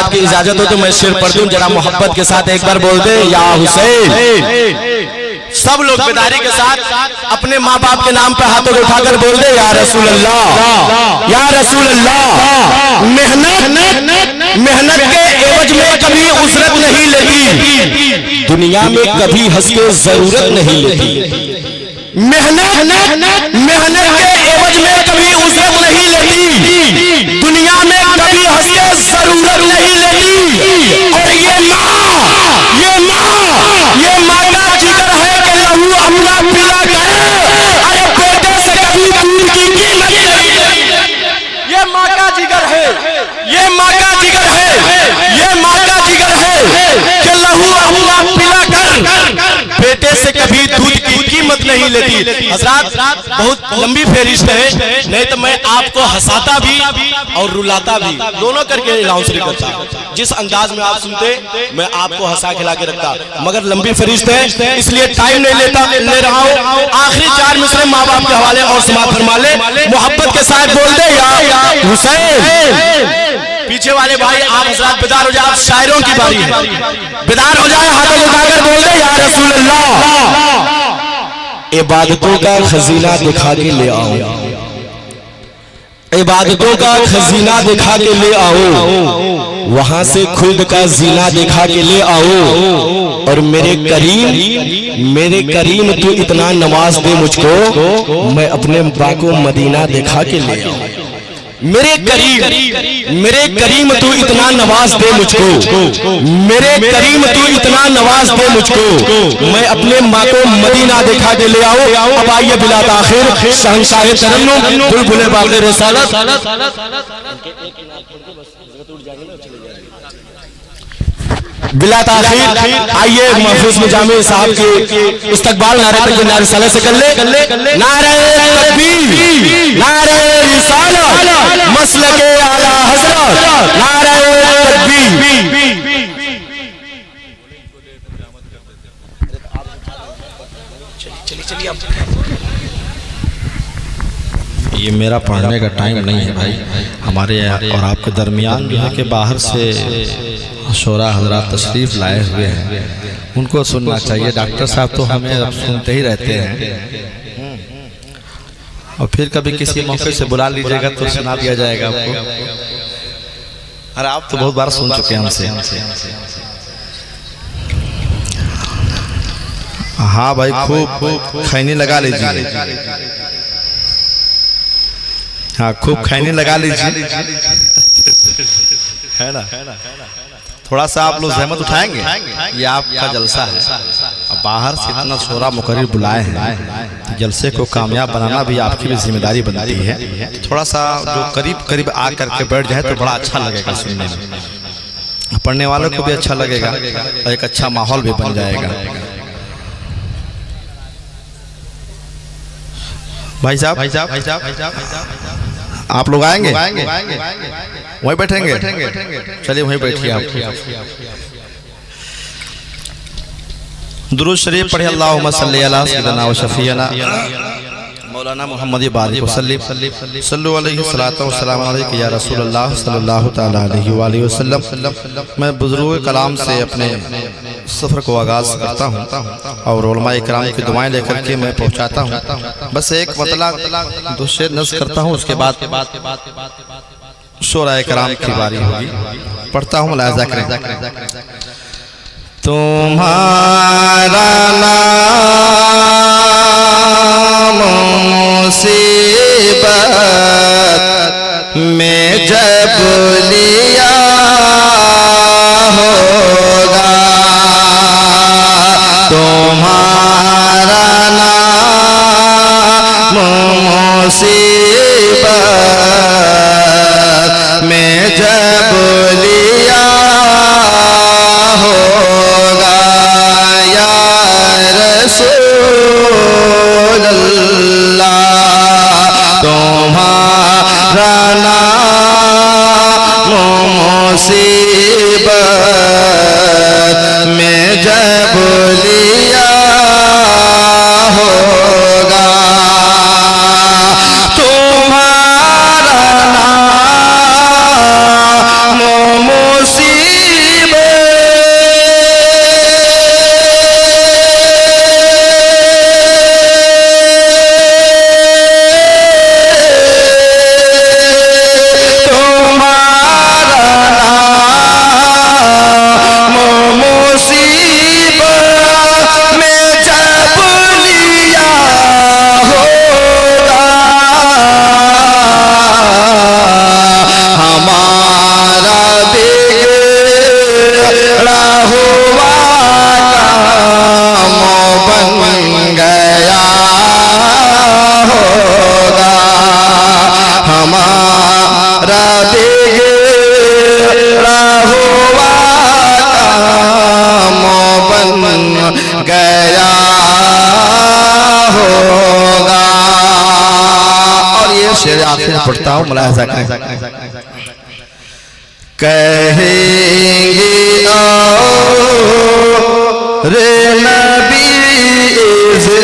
हजरात की इजाजत हो तो मैं शेर पढ़ दूं, जरा मोहब्बत के साथ एक बार बोल दे या हुसैन। सब लोग बेदारी के साथ अपने माँ बाप के नाम पे हाथों को उठाकर बोल दे या रसूल अल्लाह, या रसूल अल्लाह। मेहनत के एवज में कभी उजरत नहीं लेती, दुनिया में कभी हंस के जरूरत नहीं लेती। मेहनत के एवज में कभी उजरत नहीं लेती, दुनिया में कभी हंस के जरूरत नहीं लेती। और ये माँ का जिगर है कि लहू अपना पिला करे, अरे बेटे से कभी दूर की कीमत नहीं। ये माँ का जिगर है, ये माँ का जिगर है, ये माँ का जिगर है कि लहू अपना पिला कर, बेटे से कभी दूध की कीमत नहीं लेती। हजरात बहुत लंबी फेरिस्त है, नहीं तो मैं आपको हंसाता भी और रुलाता भी, दोनों करके अनाउंस करता। जिस अंदाज में आप सुनते मैं आपको हंसा खिला के रखता, मगर लंबी फेरिस्त है इसलिए टाइम नहीं ले रहा हूँ। आखिरी 4 मिसरे माँ बाप के हवाले और समाप्त फरमा ले। मोहब्बत के साथ बोल दे या हुसैन। पीछे वाले भाई आप हजरात बेदार हो जाए, आप शायरों की बारी है, बेदार हो जाए, हाथों उठाकर बोल दे या रसूल अल्लाह। इबादतों का खजीना दिखा के ले आओ, इबादतों का खजीना दिखा के ले आओ, वहां से खुद का जीना दिखा के ले आओ। और मेरे करीम तू इतना नवाज दे मुझको, मैं अपने बा को मदीना दिखा के ले आऊं। मेरे करीम तू इतना नवाज दे मुझको, मेरे करीम तू इतना नवाज दे मुझको, मैं अपने माँ को मदीना दिखा के ले आऊं। अब आइए बिला ताखिर शहंशाह तरन्नुम बुलबुल बाग़ रिसालत बिला ताखिर आइए महफूज मुजामिल साहब के इस्तकबाल नारे तकबीर नारे रिसालत से कर ले। नारे तकबीर, नारे रिसालत, मसलके आला हज़रत, नारे तकबीर। ये मेरा पढ़ने का टाइम नहीं है भाई, हमारे और आपके दरमियान जो है कि बाहर से शोरा हजरात तशरीफ लाए हुए हैं, उनको सुनना चाहिए। डॉक्टर साहब तो हमें अब सुनते ही रहते हैं, और फिर कभी किसी मौके से बुला लीजिएगा तो सुना दिया जाएगा आपको। अरे आप तो बहुत बार सुन चुके हैं हमसे। हाँ भाई, खूब खैनी लगा लीजिए, हाँ खूब खैनी लगा लीजिए, है ना। थोड़ा सा आप लोग जहमत उठाएंगे, ये आपका जलसा है। अब बाहर से इतना शोरा मुकर्रिर बुलाए हैं, जलसे को कामयाब बनाना भी आपकी भी जिम्मेदारी बनती है। थोड़ा सा जो करीब करीब आ करके बैठ जाए तो बड़ा अच्छा लगेगा सुनने में, पढ़ने वालों को भी अच्छा लगेगा और एक अच्छा माहौल भी बन जाएगा। भाई साहब आप लोग आएंगे, वहीं बैठेंगे? चलिए वहीं बैठिए आप। दुरूद शरीफ पढ़े, अल्लाहुम्मा सल्ली अला सय्यिदना व शफीअना मौलाना मोहम्मद बारिक वसल्लम सल्लु अलैहि सलातो व सलाम अलैका या रसूल अल्लाह सल्लल्लाहु तआला अलैहि व आलिहि वसल्लम। मैं बुजुर्ग कलाम से अपने सफ़र को आगाज़ करता हूँ और उलमा इकराम की दुआएं लेकर के मैं पहुँचाता हूँ। बस एक मतलब दो शेर नज़्म करता हूँ, उसके बाद शोरा इकराम की बारी होगी। पढ़ता हूँ, मुलाहिज़ा करें। तुम्हारा नाम मुसीबत में जब लिया होगा, तुम्हारा नाम मुसीबत में जब लिया होगा, या रसूल अल्लाह, तुम्हारा नाम मुसीबत में जब लिया होगा, तुम्हारा नाम मुसीबत हूँ, मुलाहिजा करें। कहेंगे आओ रे नबी से